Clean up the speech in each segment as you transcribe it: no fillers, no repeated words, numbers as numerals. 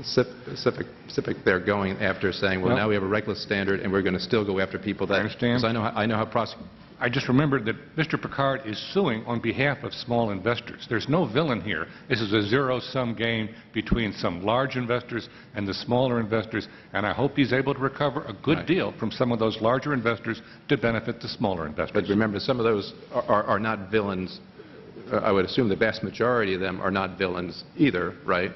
specific they're going after, saying, well, now we have a reckless standard and we're going to still go after people that... I understand. Because I know how prosecutors... I just remembered that Mr. Picard is suing on behalf of small investors. There's no villain here. This is a zero-sum game between some large investors and the smaller investors, and I hope he's able to recover a good deal from some of those larger investors to benefit the smaller investors. But remember, some of those are not villains. I would assume the vast majority of them are not villains either, right?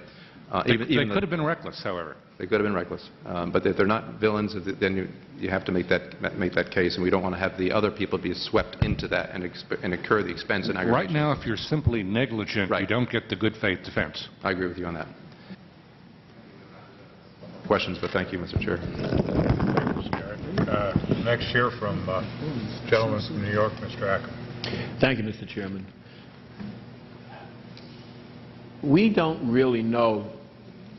They could have been reckless, however. They could have been reckless. But if they're not villains, then you have to make that case, and we don't want to have the other people be swept into that and incur the expense and aggravation. Right now, if you're simply negligent, you don't get the good faith defense. I agree with you on that. Questions, but thank you, Mr. Chair. Next here from gentleman from New York, Mr. Ackerman. Thank you, Mr. Chairman. We don't really know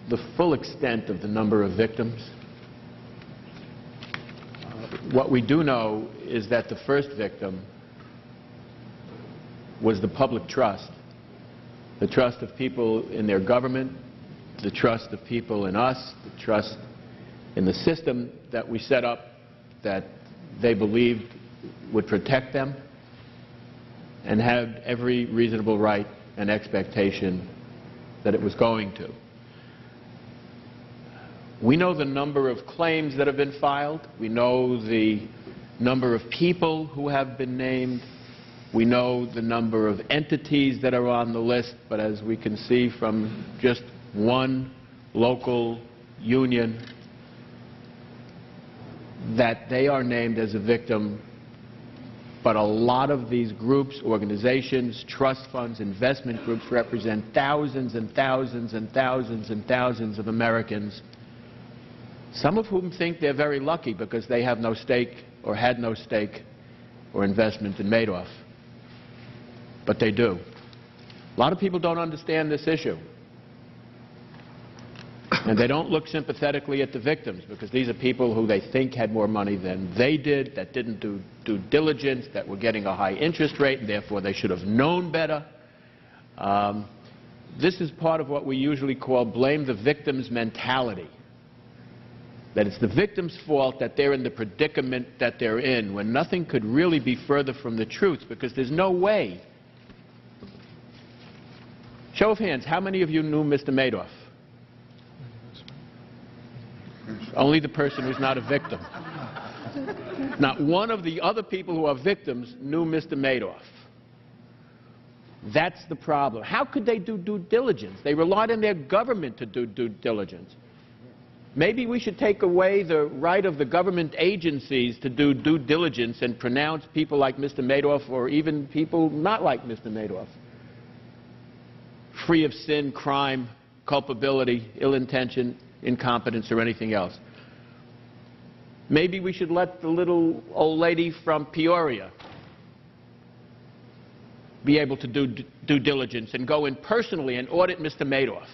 the full extent of the number of victims. What we do know is that the first victim was the public trust, the trust of people in their government, the trust of people in us, the trust in the system that we set up that they believed would protect them and had every reasonable right and expectation that it was going to. We know the number of claims that have been filed. We know the number of people who have been named. We know the number of entities that are on the list, but as we can see from just one local union, that they are named as a victim, but a lot of these groups, organizations, trust funds, investment groups represent thousands and thousands and thousands and thousands of Americans, some of whom think they're very lucky because they have no stake or had no stake or investment in Madoff. But they do. A lot of people don't understand this issue. And they don't look sympathetically at the victims because these are people who they think had more money than they did, that didn't do due diligence, that were getting a high interest rate, and therefore they should have known better. This is part of what we usually call blame the victim's mentality. That it's the victim's fault that they're in the predicament that they're in, when nothing could really be further from the truth, because there's no way. Show of hands, how many of you knew Mr. Madoff? Only the person who's not a victim. Not one of the other people who are victims knew Mr. Madoff. That's the problem. How could they do due diligence? They relied on their government to do due diligence. Maybe we should take away the right of the government agencies to do due diligence and pronounce people like Mr. Madoff, or even people not like Mr. Madoff, free of sin, crime, culpability, ill intention, incompetence, or anything else. Maybe we should let the little old lady from Peoria be able to do due diligence and go in personally and audit Mr. Madoff.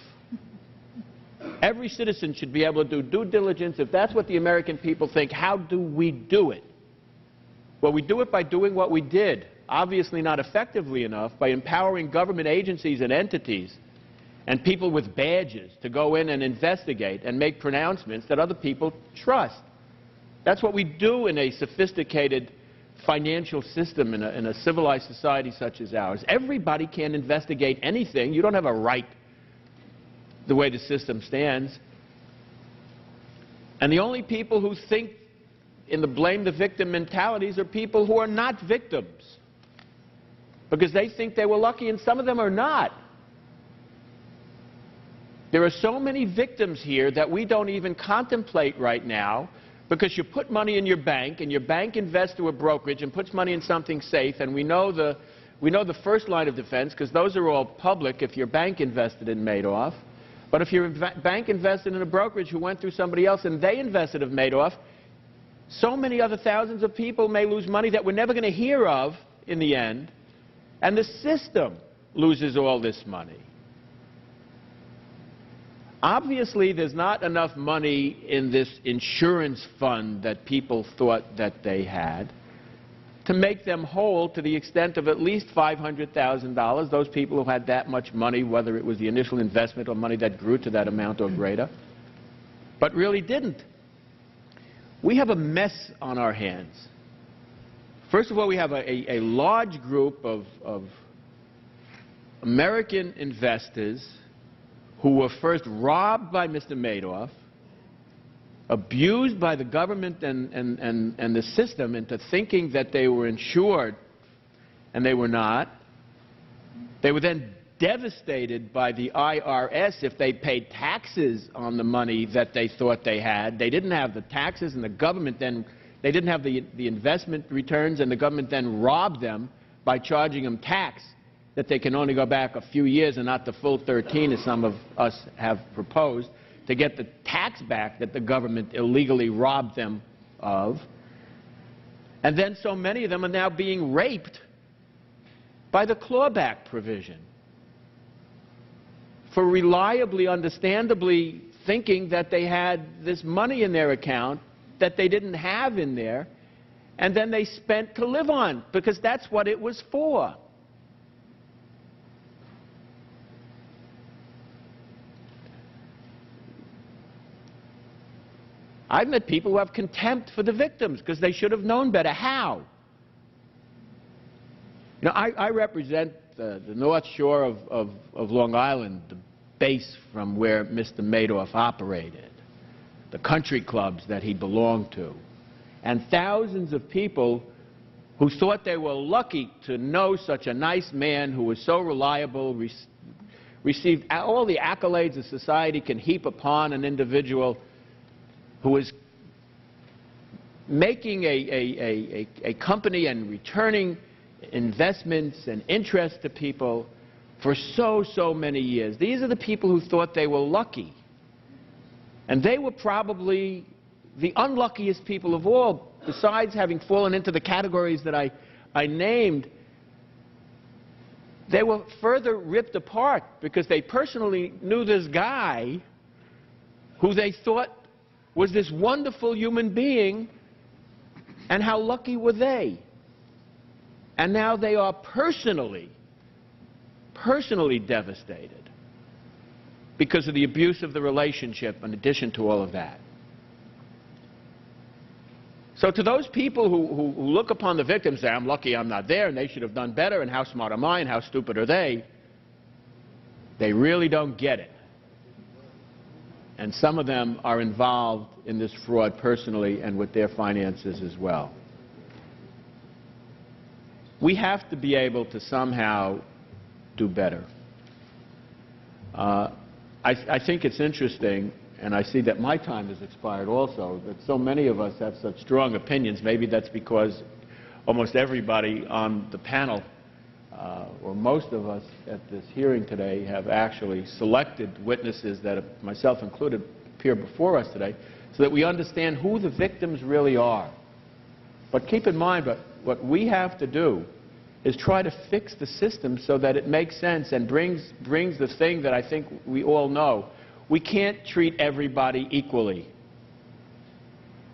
Every citizen should be able to do due diligence. If that's what the American people think, how do we do it? Well, we do it by doing what we did, obviously not effectively enough, by empowering government agencies and entities and people with badges to go in and investigate and make pronouncements that other people trust. That's what we do in a sophisticated financial system in a civilized society such as ours. Everybody can investigate anything. You don't have a right the way the system stands. And the only people who think in the blame the victim mentalities are people who are not victims, because they think they were lucky, and some of them are not. There are so many victims here that we don't even contemplate right now, because you put money in your bank, and your bank invests through a brokerage and puts money in something safe, and we know the first line of defense, because those are all public if your bank invested in Madoff. But if your bank invested in a brokerage who went through somebody else and they invested in Madoff, so many other thousands of people may lose money that we're never going to hear of in the end, and the system loses all this money. Obviously, there's not enough money in this insurance fund that people thought that they had. to make them whole to the extent of at least $500,000, those people who had that much money, whether it was the initial investment or money that grew to that amount or greater, but really didn't. We have a mess on our hands. First of all, we have a large group of American investors who were first robbed by Mr. Madoff, abused by the government and the system into thinking that they were insured, and they were not. They were then devastated by the IRS if they paid taxes on the money that they thought they had. They didn't have the taxes, and the government then, they didn't have the investment returns, and the government then robbed them by charging them tax that they can only go back a few years and not the full 13, as some of us have proposed, to get the tax back that the government illegally robbed them of. And then so many of them are now being raped by the clawback provision for reliably, understandably thinking that they had this money in their account that they didn't have in there, and then they spent to live on, because that's what it was for. I've met people who have contempt for the victims because they should have known better. How? You know, I represent the North Shore of Long Island, the base from where Mr. Madoff operated, the country clubs that he belonged to, and thousands of people who thought they were lucky to know such a nice man who was so reliable, received all the accolades that society can heap upon an individual who is making a company and returning investments and interest to people for so many years. These are the people who thought they were lucky. And they were probably the unluckiest people of all, besides having fallen into the categories that I named. They were further ripped apart because they personally knew this guy who they thought was this wonderful human being, and how lucky were they? And now they are personally devastated because of the abuse of the relationship in addition to all of that. So to those people who look upon the victims and say, I'm lucky I'm not there, and they should have done better, and how smart am I, and how stupid are they really don't get it. And some of them are involved in this fraud personally and with their finances as well. We have to be able to somehow do better. I think it's interesting, and I see that my time has expired also, that so many of us have such strong opinions. Maybe that's because almost everybody on the panel, or most of us at this hearing today, have actually selected witnesses that, myself included, appear before us today, so that we understand who the victims really are. But keep in mind, what we have to do is try to fix the system so that it makes sense and brings the thing that I think we all know. We can't treat everybody equally.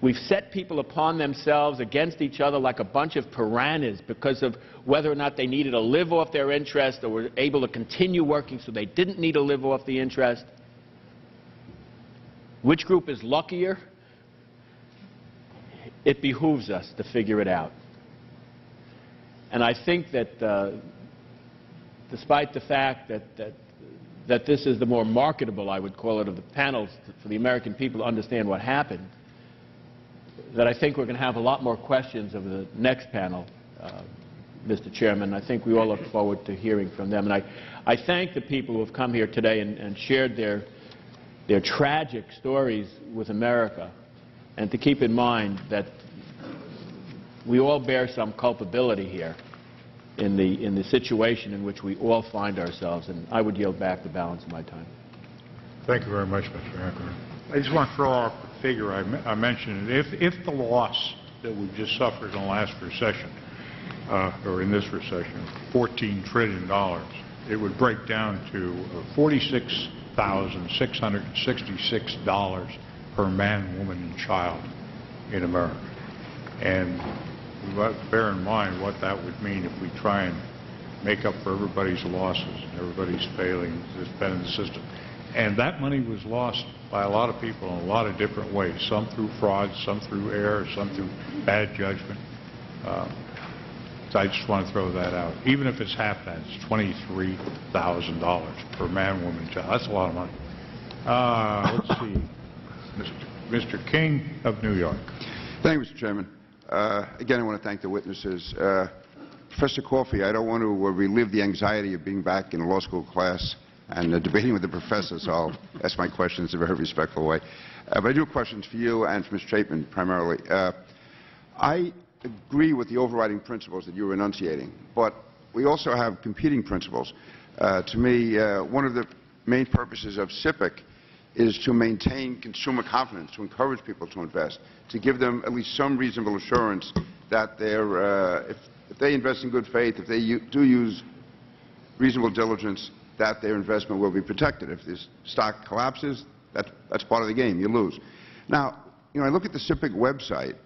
We've set people upon themselves against each other like a bunch of piranhas because of whether or not they needed to live off their interest or were able to continue working so they didn't need to live off the interest. Which group is luckier? It behooves us to figure it out. And I think that despite the fact that this is the more marketable, I would call it, of the panels for the American people to understand what happened, that I think we're going to have a lot more questions of the next panel, Mr. Chairman. I think we all look forward to hearing from them. And I thank the people who have come here today and shared their tragic stories with America, and to keep in mind that we all bear some culpability here in the situation in which we all find ourselves. And I would yield back the balance of my time. Thank you very much, Mr. Ackerman. I just want to throw out the figure I mentioned. If the loss that we've just suffered in the last recession, or in this recession, $14 trillion, it would break down to $46,666 per man, woman, and child in America. And we bear in mind what that would mean if we try and make up for everybody's losses and everybody's failings that's been in the system. And that money was lost by a lot of people in a lot of different ways, some through fraud, some through error, some through bad judgment. So I just want to throw that out. Even if it's half that, it's $23,000 per man, woman, child. That's a lot of money. Let's see. Mr. King of New York. Thank you, Mr. Chairman. Again, I want to thank the witnesses. Professor Coffey, I don't want to relive the anxiety of being back in a law school class and debating with the professor, so I'll ask my questions in a very respectful way. But I do have questions for you and for Mr. Chaitman primarily. I agree with the overriding principles that you were enunciating, but we also have competing principles. To me, one of the main purposes of SIPC is to maintain consumer confidence, to encourage people to invest, to give them at least some reasonable assurance that if they invest in good faith, if they do use reasonable diligence, that their investment will be protected. If this stock collapses, that's part of the game. You lose. Now, I look at the SIPC website.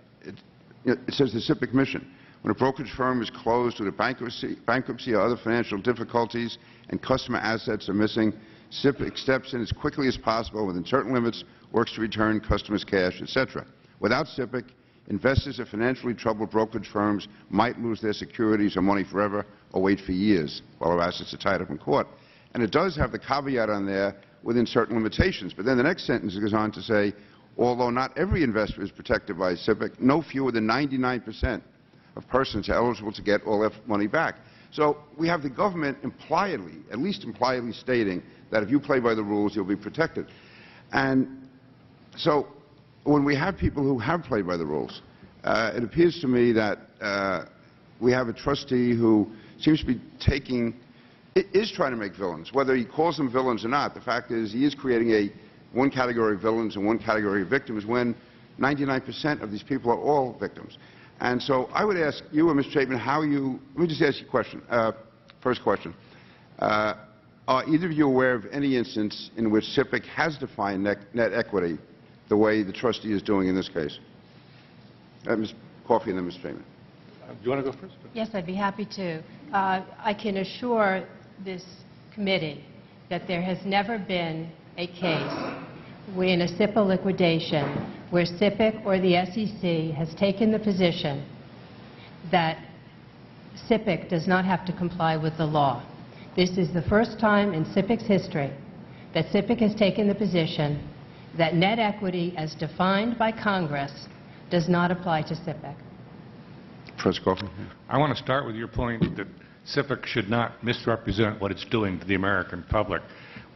It says the SIPC mission. When a brokerage firm is closed due to bankruptcy or other financial difficulties and customer assets are missing, SIPC steps in as quickly as possible within certain limits, works to return customers' cash, etc. Without SIPC, investors of financially troubled brokerage firms might lose their securities or money forever or wait for years while their assets are tied up in court. And it does have the caveat on there within certain limitations. But then the next sentence goes on to say, although not every investor is protected by SIPC, no fewer than 99% of persons are eligible to get all their money back. So we have the government impliedly, at least impliedly stating that if you play by the rules, you'll be protected. And so when we have people who have played by the rules, it appears to me that we have a trustee who seems to be is trying to make villains. Whether he calls them villains or not, the fact is he is creating one category of villains and one category of victims when 99% of these people are all victims. And so I would ask you and Mr. Chaitman, let me just ask you a question. First question. Are either of you aware of any instance in which SIPC has defined net equity the way the trustee is doing in this case? Ms. Coffey and then Mr. Chaitman. Do you want to go first? Yes, I'd be happy to. I can assure this committee that there has never been a case in a SIPA liquidation where SIPC or the SEC has taken the position that SIPC does not have to comply with the law. This is the first time in SIPC's history that SIPC has taken the position that net equity as defined by Congress does not apply to SIPC. Professor Coffey. I want to start with your point that SIPC should not misrepresent what it's doing to the American public.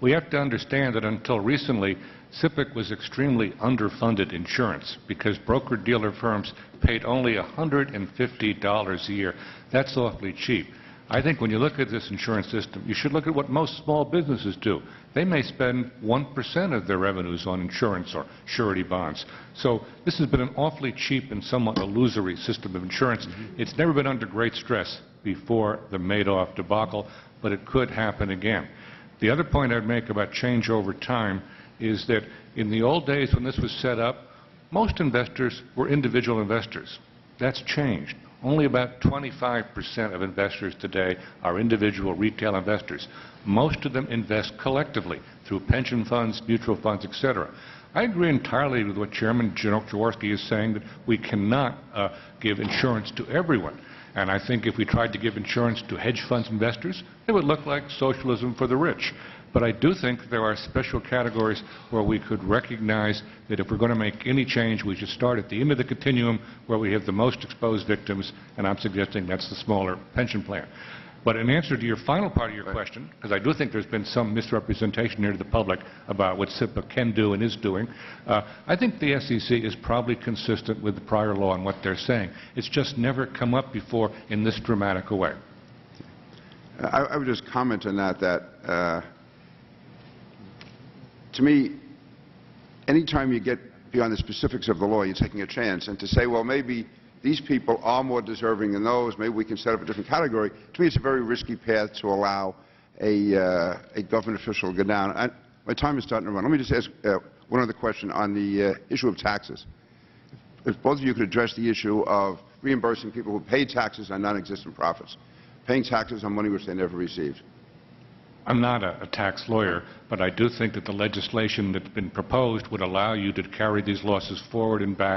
We have to understand that until recently, SIPC was extremely underfunded insurance because broker-dealer firms paid only $150 a year. That's awfully cheap. I think when you look at this insurance system, you should look at what most small businesses do. They may spend 1% of their revenues on insurance or surety bonds. So this has been an awfully cheap and somewhat illusory system of insurance. It's never been under great stress before the Madoff debacle, but it could happen again. The other point I'd make about change over time is that in the old days when this was set up, most investors were individual investors. That's changed. Only about 25% of investors today are individual retail investors. Most of them invest collectively through pension funds, mutual funds, etc. I agree entirely with what Chairman Jaworski is saying, that we cannot give insurance to everyone. And I think if we tried to give insurance to hedge funds investors, it would look like socialism for the rich. But I do think there are special categories where we could recognize that if we're going to make any change, we should start at the end of the continuum where we have the most exposed victims, and I'm suggesting that's the smaller pension plan. But in answer to your final part of your question, because I do think there's been some misrepresentation here to the public about what SIPA can do and is doing, I think the SEC is probably consistent with the prior law and what they're saying. It's just never come up before in this dramatic a way. I would just comment on that, to me, anytime you get beyond the specifics of the law, you're taking a chance. And to say, well, maybe these people are more deserving than those, maybe we can set up a different category, to me it's a very risky path to allow a government official to go down. My time is starting to run. Let me just ask one other question on the issue of taxes. If both of you could address the issue of reimbursing people who pay taxes on non-existent profits, paying taxes on money which they never received. I'm not a tax lawyer, but I do think that the legislation that's been proposed would allow you to carry these losses forward and back